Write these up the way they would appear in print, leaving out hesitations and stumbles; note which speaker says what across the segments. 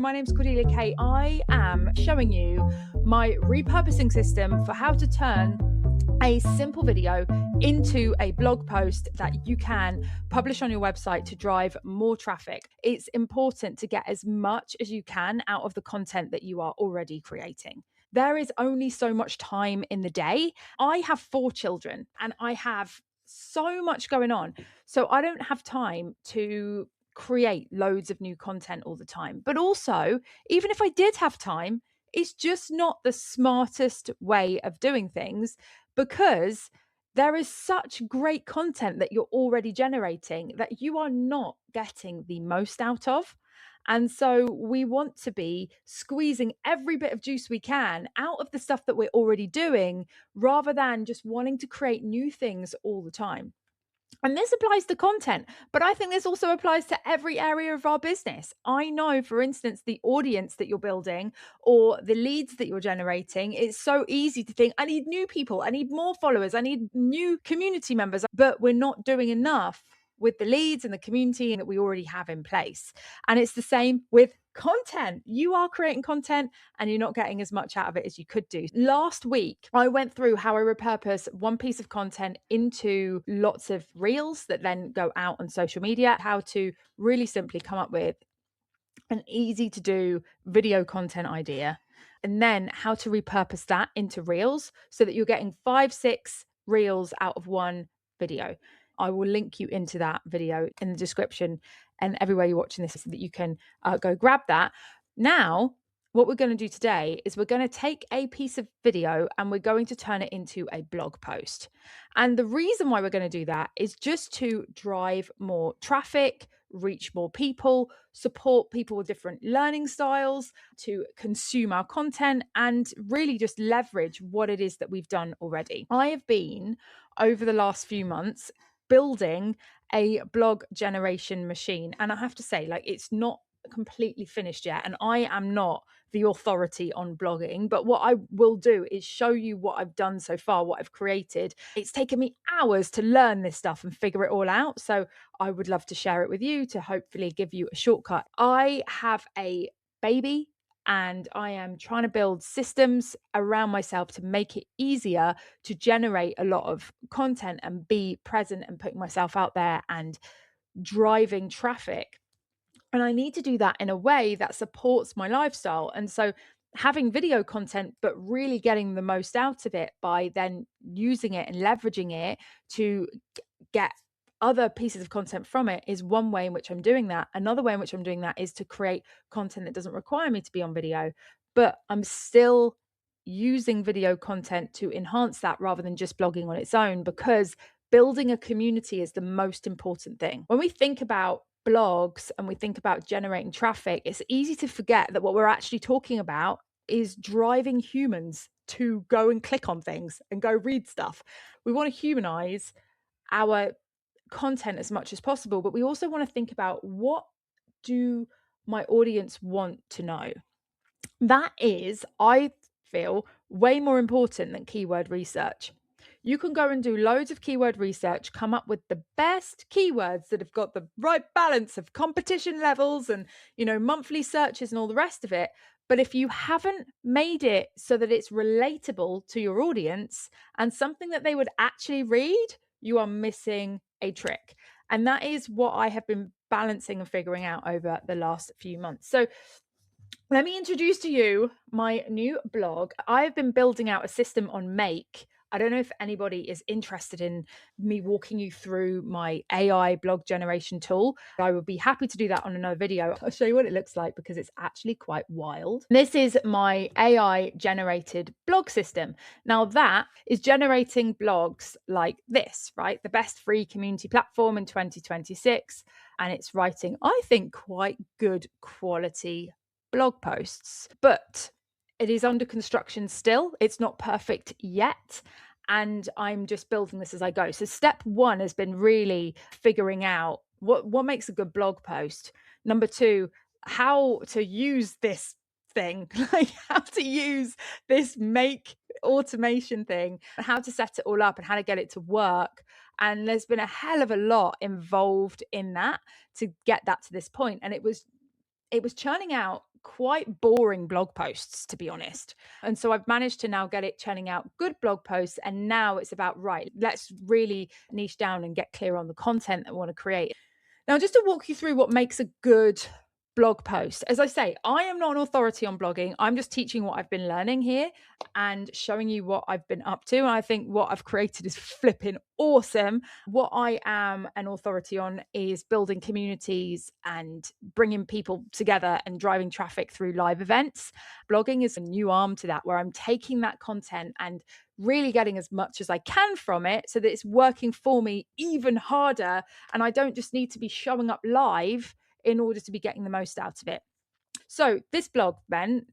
Speaker 1: My name's Cordelia Kay. I am showing you my repurposing system for how to turn a simple video into a blog post that you can publish on your website to drive more traffic. It's important to get as much as you can out of the content that you are already creating. There is only so much time in the day. I have 4 children and I have so much going on. So I don't have time to create loads of new content all the time. But also, even if I did have time, it's just not the smartest way of doing things, because there is such great content that you're already generating that you are not getting the most out of. And so we want to be squeezing every bit of juice we can out of the stuff that we're already doing, rather than just wanting to create new things all the time. And this applies to content, but I think this also applies to every area of our business. I know, for instance, the audience that you're building or the leads that you're generating, it's so easy to think, I need new people, I need more followers, I need new community members, but we're not doing enough with the leads and the community that we already have in place. And it's the same with content. You are creating content and you're not getting as much out of it as you could do. Last week, I went through how I repurpose one piece of content into lots of reels that then go out on social media, how to really simply come up with an easy to do video content idea, and then how to repurpose that into reels so that you're getting 5-6 reels out of one video. I will link you into that video in the description and everywhere you're watching this so that you can go grab that. Now, what we're going to do today is we're going to take a piece of video and we're going to turn it into a blog post. And the reason why we're going to do that is just to drive more traffic, reach more people, support people with different learning styles to consume our content, and really just leverage what it is that we've done already. I have been, over the last few months, building a blog generation machine. And I have to say, it's not completely finished yet. And I am not the authority on blogging, but what I will do is show you what I've done so far, what I've created. It's taken me hours to learn this stuff and figure it all out. So I would love to share it with you to hopefully give you a shortcut. I have a baby and I am trying to build systems around myself to make it easier to generate a lot of content and be present and putting myself out there and driving traffic. And I need to do that in a way that supports my lifestyle. And so having video content, but really getting the most out of it by then using it and leveraging it to get other pieces of content from it, is one way in which I'm doing that. Another way in which I'm doing that is to create content that doesn't require me to be on video, but I'm still using video content to enhance that rather than just blogging on its own, because building a community is the most important thing. When we think about blogs and we think about generating traffic, it's easy to forget that what we're actually talking about is driving humans to go and click on things and go read stuff. We want to humanize our content as much as possible, but we also want to think about, what do my audience want to know? That is, I feel, way more important than keyword research. You can go and do loads of keyword research, come up with the best keywords that have got the right balance of competition levels and, monthly searches and all the rest of it. But if you haven't made it so that it's relatable to your audience and something that they would actually read, you are missing a trick. And that is what I have been balancing and figuring out over the last few months. So let me introduce to you my new blog. I've been building out a system on Make. I don't know if anybody is interested in me walking you through my AI blog generation tool. I would be happy to do that on another video. I'll show you what it looks like because it's actually quite wild. This is my AI generated blog system. Now that is generating blogs like this, right? The best free community platform in 2026. And it's writing, I think, quite good quality blog posts, but it is under construction still. It's not perfect yet. And I'm just building this as I go. So step 1 has been really figuring out what makes a good blog post. Number 2, how to use this thing, like how to use this Make automation thing, how to set it all up and how to get it to work. And there's been a hell of a lot involved in that to get that to this point. And it was churning out quite boring blog posts, to be honest. And so I've managed to now get it churning out good blog posts. And now it's about, right, let's really niche down and get clear on the content that we want to create. Now, just to walk you through what makes a good blog post, as I say, I am not an authority on blogging. I'm just teaching what I've been learning here and showing you what I've been up to. And I think what I've created is flipping awesome. What I am an authority on is building communities and bringing people together and driving traffic through live events. Blogging is a new arm to that, where I'm taking that content and really getting as much as I can from it so that it's working for me even harder. And I don't just need to be showing up live in order to be getting the most out of it. So this blog post, I'm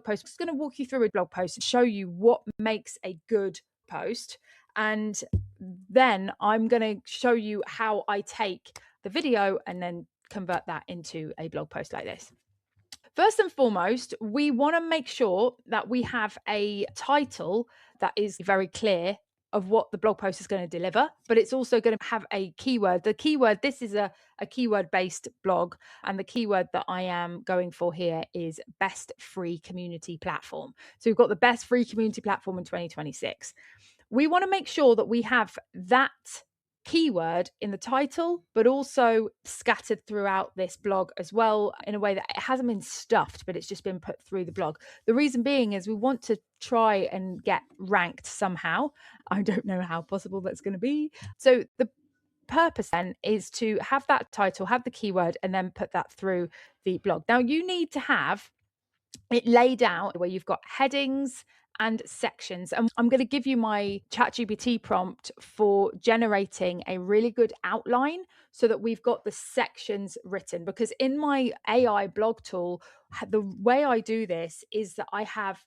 Speaker 1: just going to walk you through a blog post and show you what makes a good post. And then I'm going to show you how I take the video and then convert that into a blog post like this. First and foremost, we want to make sure that we have a title that is very clear of what the blog post is going to deliver, but it's also going to have a keyword. The keyword, this is a keyword-based blog, and the keyword that I am going for here is best free community platform. So we've got the best free community platform in 2026. We want to make sure that we have that keyword in the title, but also scattered throughout this blog as well, in a way that it hasn't been stuffed, but it's just been put through the blog. The reason being is we want to try and get ranked somehow. I don't know how possible that's going to be. So the purpose then is to have that title, have the keyword, and then put that through the blog. Now you need to have it laid out where you've got headings and sections. And I'm going to give you my ChatGPT prompt for generating a really good outline so that we've got the sections written. Because in my AI blog tool, the way I do this is that I have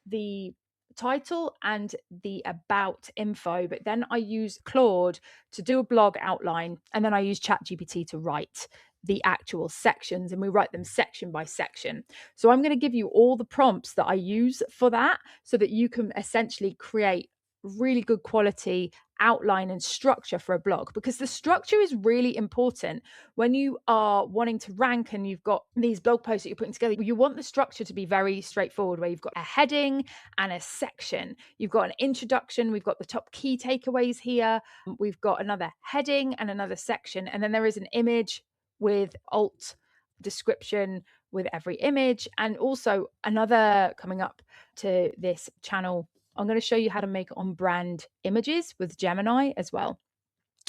Speaker 1: the title and the about info, but then I use Claude to do a blog outline, and then I use ChatGPT to write the actual sections, and we write them section by section. So I'm going to give you all the prompts that I use for that so that you can essentially create really good quality outline and structure for a blog, because the structure is really important when you are wanting to rank and you've got these blog posts that you're putting together. You want the structure to be very straightforward, where you've got a heading and a section, you've got an introduction, we've got the top key takeaways here, we've got another heading and another section, and then there is an image with alt description with every image. And also another, coming up to this channel, I'm going to show you how to make on brand images with Gemini as well.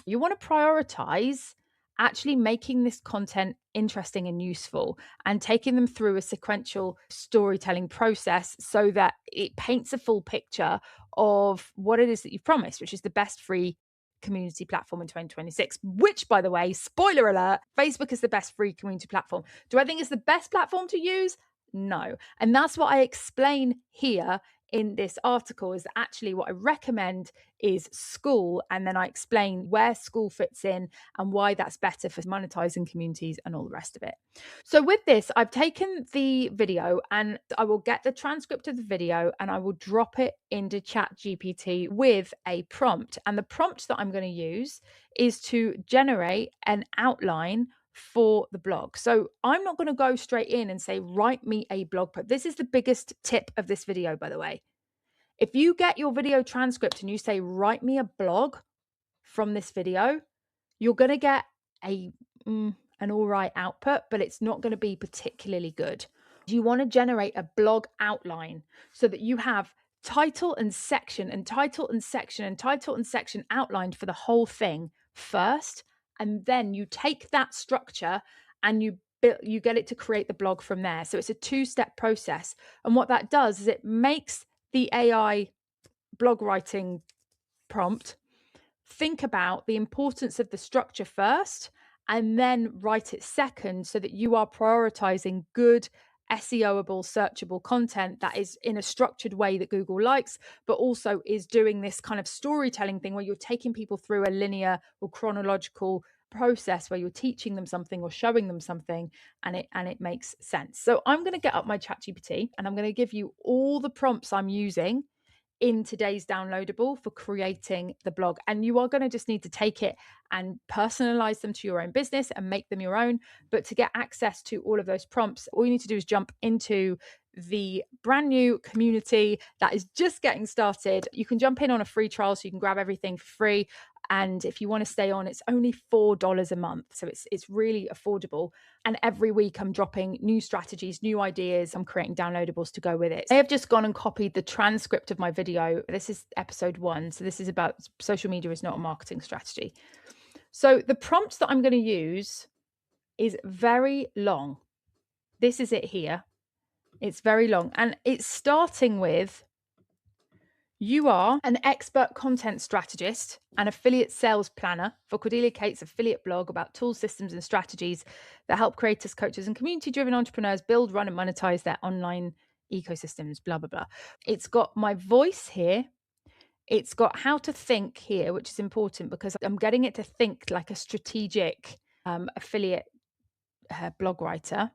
Speaker 1: You want to prioritize actually making this content interesting and useful and taking them through a sequential storytelling process so that it paints a full picture of what it is that you've promised, which is the best free community platform in 2026, which, by the way, spoiler alert, Facebook is the best free community platform. Do I think it's the best platform to use? No. And that's what I explain here in this article, is that actually what I recommend is School, and then I explain where School fits in and why that's better for monetizing communities and all the rest of it. So with this, I've taken the video and I will get the transcript of the video and I will drop it into ChatGPT with a prompt. And the prompt that I'm going to use is to generate an outline for the blog. So I'm not going to go straight in and say, write me a blog post. This is the biggest tip of this video, by the way. If you get your video transcript and you say, write me a blog from this video, you're going to get an all right output, but it's not going to be particularly good. You want to generate a blog outline so that you have title and section and title and section and title and section outlined for the whole thing first. And then you take that structure and you get it to create the blog from there. So it's a two-step process. And what that does is it makes the AI blog writing prompt think about the importance of the structure first and then write it second, so that you are prioritizing good SEOable, searchable content that is in a structured way that Google likes, but also is doing this kind of storytelling thing where you're taking people through a linear or chronological process where you're teaching them something or showing them something, and it makes sense. So I'm going to get up my ChatGPT and I'm going to give you all the prompts I'm using in today's downloadable for creating the blog. And you are going to just need to take it and personalize them to your own business and make them your own. But to get access to all of those prompts, all you need to do is jump into the brand new community that is just getting started. You can jump in on a free trial, so you can grab everything for free. And if you want to stay on, it's only $4 a month. So it's really affordable. And every week I'm dropping new strategies, new ideas. I'm creating downloadables to go with it. I have just gone and copied the transcript of my video. This is episode 1. So this is about social media is not a marketing strategy. So the prompts that I'm going to use is very long. This is it here. It's very long. And it's starting with, you are an expert content strategist and affiliate sales planner for Cordelia Cate's affiliate blog about tools, systems, and strategies that help creators, coaches, and community-driven entrepreneurs build, run, and monetize their online ecosystems, blah, blah, blah. It's got my voice here. It's got how to think here, which is important because I'm getting it to think like a strategic affiliate blog writer.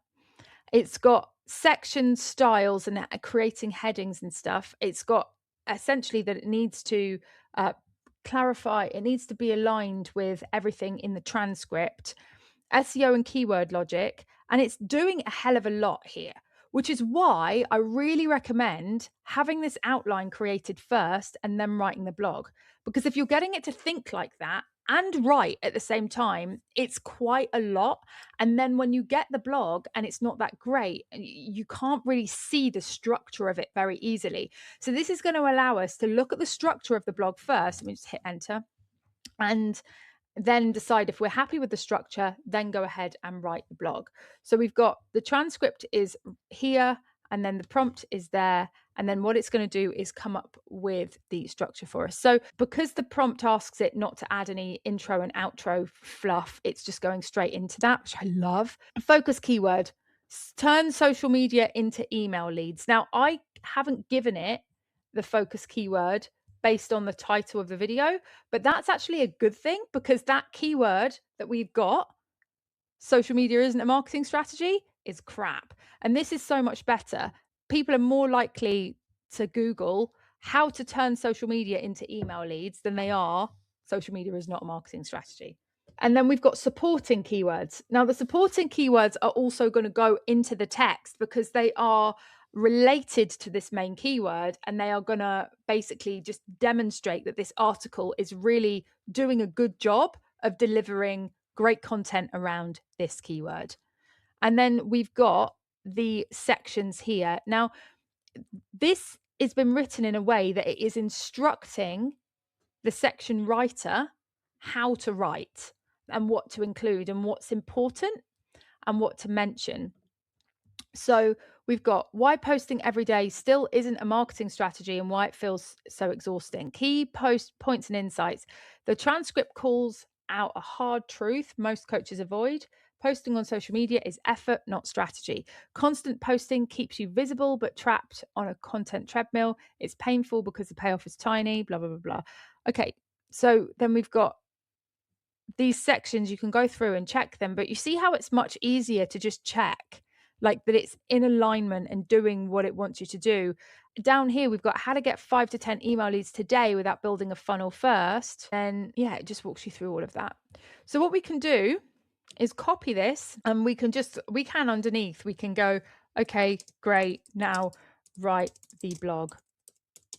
Speaker 1: It's got section styles and creating headings and stuff. It's got essentially that it needs to clarify, it needs to be aligned with everything in the transcript, SEO and keyword logic, and it's doing a hell of a lot here, which is why I really recommend having this outline created first and then writing the blog. Because if you're getting it to think like that and write at the same time, it's quite a lot. And then when you get the blog and it's not that great, you can't really see the structure of it very easily. So this is going to allow us to look at the structure of the blog first. Let me just hit enter and then decide if we're happy with the structure, then go ahead and write the blog. So we've got the transcript is here, and then the prompt is there. And then what it's going to do is come up with the structure for us. So because the prompt asks it not to add any intro and outro fluff, it's just going straight into that, which I love. Focus keyword, turn social media into email leads. Now, I haven't given it the focus keyword based on the title of the video, but that's actually a good thing because that keyword that we've got, social media isn't a marketing strategy, is crap. And this is so much better. People are more likely to Google how to turn social media into email leads than they are social media is not a marketing strategy. And then we've got supporting keywords. Now, the supporting keywords are also going to go into the text because they are related to this main keyword, and they are going to basically just demonstrate that this article is really doing a good job of delivering great content around this keyword. And then we've got the sections here. Now, this has been written in a way that it is instructing the section writer how to write and what to include and what's important and what to mention. So we've got why posting every day still isn't a marketing strategy and why it feels so exhausting. Key points and insights. The transcript calls out a hard truth most coaches avoid. Posting on social media is effort, not strategy. Constant posting keeps you visible but trapped on a content treadmill. It's painful because the payoff is tiny, blah, blah, blah, blah. Okay, so then we've got these sections. You can go through and check them, but you see how it's much easier to just check like that it's in alignment and doing what it wants you to do. Down here, we've got how to get 5 to 10 email leads today without building a funnel first. And yeah, it just walks you through all of that. So what we can do is copy this and we can underneath, we can go, okay, great. Now write the blog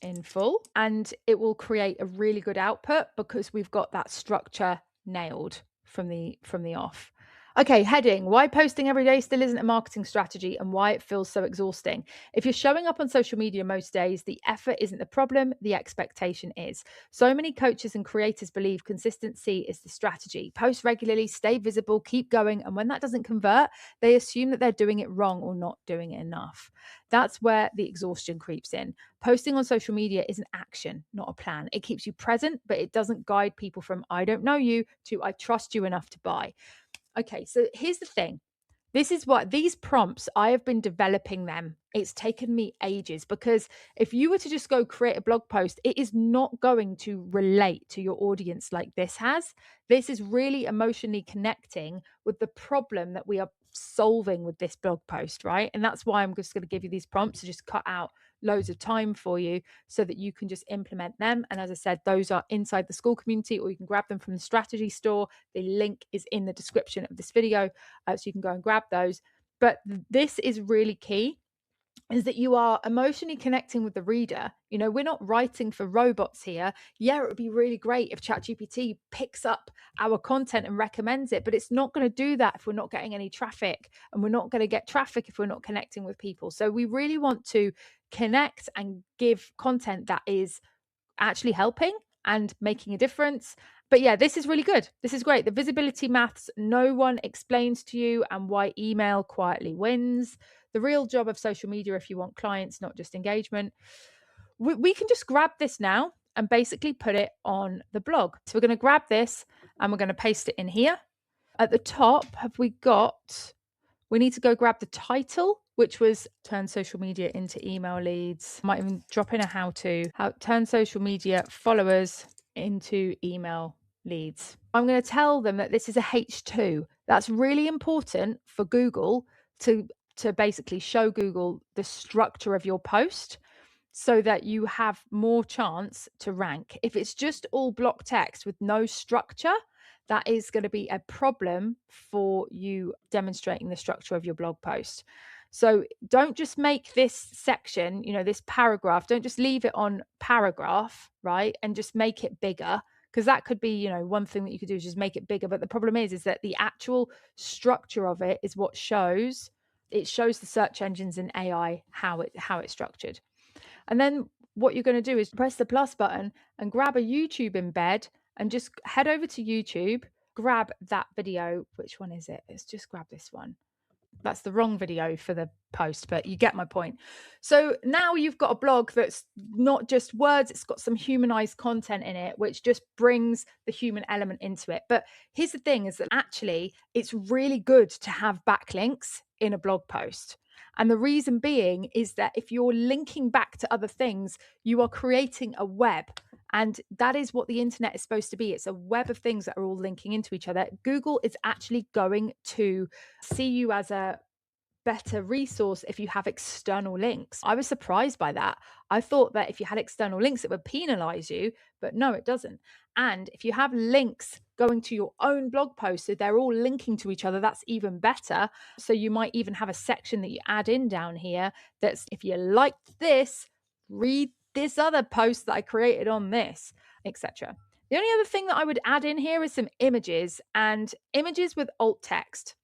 Speaker 1: in full, and it will create a really good output because we've got that structure nailed from the off. Okay, heading, why posting every day still isn't a marketing strategy and why it feels so exhausting. If you're showing up on social media most days, the effort isn't the problem, the expectation is. So many coaches and creators believe consistency is the strategy. Post regularly, stay visible, keep going, and when that doesn't convert, they assume that they're doing it wrong or not doing it enough. That's where the exhaustion creeps in. Posting on social media is an action, not a plan. It keeps you present, but it doesn't guide people from I don't know you to I trust you enough to buy. Okay, so here's the thing. This is what these prompts, I have been developing them. It's taken me ages because if you were to just go create a blog post, it is not going to relate to your audience like this has. This is really emotionally connecting with the problem that we are solving with this blog post, right? And that's why I'm just going to give you these prompts to just cut out loads of time for you so that you can just implement them. And as I said, those are inside the school community, or you can grab them from the strategy store. The link is in the description of this video, so you can go and grab those. But this is really key, is that you are emotionally connecting with the reader. You know, we're not writing for robots here. Yeah, it would be really great if ChatGPT picks up our content and recommends it, but it's not going to do that if we're not getting any traffic, and we're not going to get traffic if we're not connecting with people. So we really want to connect and give content that is actually helping and making a difference. But yeah, this is really good. This is great. The visibility maths no one explains to you, and why email quietly wins. The real job of social media, if you want clients, not just engagement. We can just grab this now and basically put it on the blog. So we're going to grab this and we're going to paste it in here. At the top, we need to go grab the title, which was turn social media into email leads. Might even drop in a how turn social media followers into email leads. I'm going to tell them that this is a H2. That's really important for Google to basically show Google the structure of your post, so that you have more chance to rank. If it's just all block text with no structure, that is going to be a problem for you demonstrating the structure of your blog post. So don't just make this section, this paragraph, don't just leave it on paragraph, right? And just make it bigger, because that could be, one thing that you could do is just make it bigger. But the problem is that the actual structure of it is what shows the search engines and AI how it's structured. And then what you're going to do is press the plus button and grab a YouTube embed and just head over to YouTube, grab that video. Which one is it? Let's just grab this one. That's the wrong video for the post, but you get my point. So now you've got a blog that's not just words, it's got some humanized content in it, which just brings the human element into it. But here's the thing, is that actually it's really good to have backlinks in a blog post. And the reason being is that if you're linking back to other things, you are creating a web. And that is what the internet is supposed to be. It's a web of things that are all linking into each other. Google is actually going to see you as a better resource if you have external links. I was surprised by that. I thought that if you had external links, it would penalize you, but no, it doesn't. And if you have links going to your own blog post, so they're all linking to each other, that's even better. So you might even have a section that you add in down here that's, if you liked this, read this other post that I created on this, etc. The only other thing that I would add in here is some images, and images with alt text.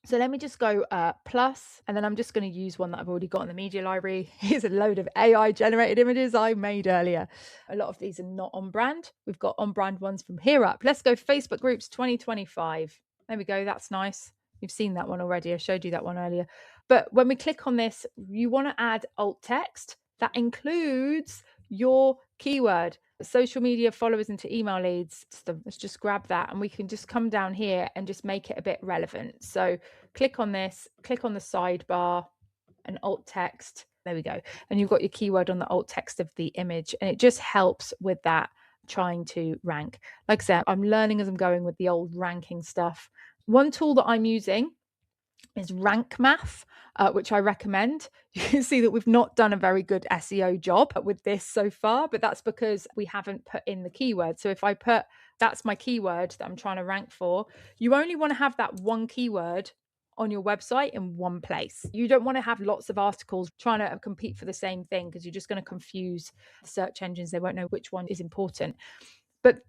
Speaker 1: So let me just go plus, and then I'm just going to use one that I've already got in the media library. Here's a load of AI generated images I made earlier. A lot of these are not on brand. We've got on brand ones from here up. Let's go Facebook groups 2025. There we go. That's nice. You've seen that one already. I showed you that one earlier. But when we click on this, you want to add alt text that includes your keyword. Social media followers into email leads. Let's just grab that, and we can just come down here and just make it a bit relevant. So click on this, click on the sidebar and alt text. There we go. And you've got your keyword on the alt text of the image, and it just helps with that trying to rank. Like I said, I'm learning as I'm going with the old ranking stuff. One tool that I'm using is Rank Math, which I recommend. You can see that we've not done a very good SEO job with this so far, but that's because we haven't put in the keyword. So if I put, that's my keyword that I'm trying to rank for, you only want to have that one keyword on your website in one place. You don't want to have lots of articles trying to compete for the same thing, because you're just going to confuse the search engines. They won't know which one is important. But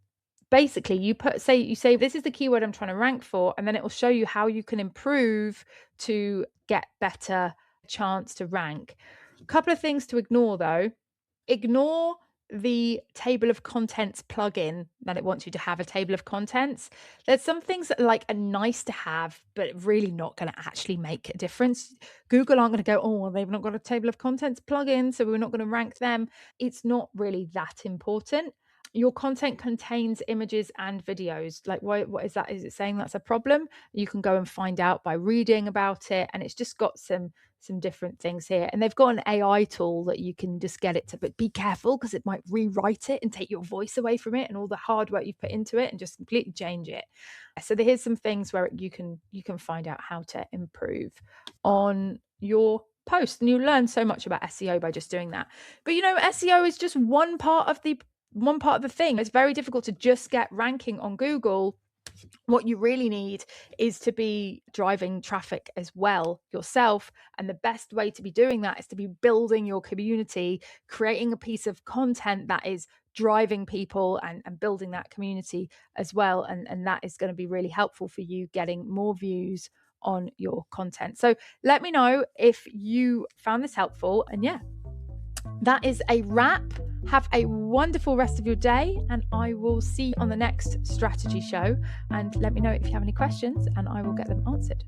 Speaker 1: basically you say this is the keyword I'm trying to rank for, and then it will show you how you can improve to get better chance to rank. A couple of things to ignore though. Ignore the table of contents plugin that it wants you to have a table of contents. There's some things that like are nice to have, but really not going to actually make a difference. Google aren't going to go, oh, well, they've not got a table of contents plugin, so we're not going to rank them. It's not really that important. your content contains images and videos. Like, what is that? Is it saying that's a problem? You can go and find out by reading about it. And it's just got some different things here. And they've got an AI tool that you can just get it to, but be careful because it might rewrite it and take your voice away from it and all the hard work you've put into it and just completely change it. So here's some things where you can find out how to improve on your post, and you learn so much about SEO by just doing that. But SEO is just one part of the thing. It's very difficult to just get ranking on Google. What you really need is to be driving traffic as well yourself. And the best way to be doing that is to be building your community, creating a piece of content that is driving people and building that community as well. And that is going to be really helpful for you getting more views on your content. So let me know if you found this helpful. And yeah, that is a wrap. Have a wonderful rest of your day, and I will see you on the next strategy show. And let me know if you have any questions and I will get them answered.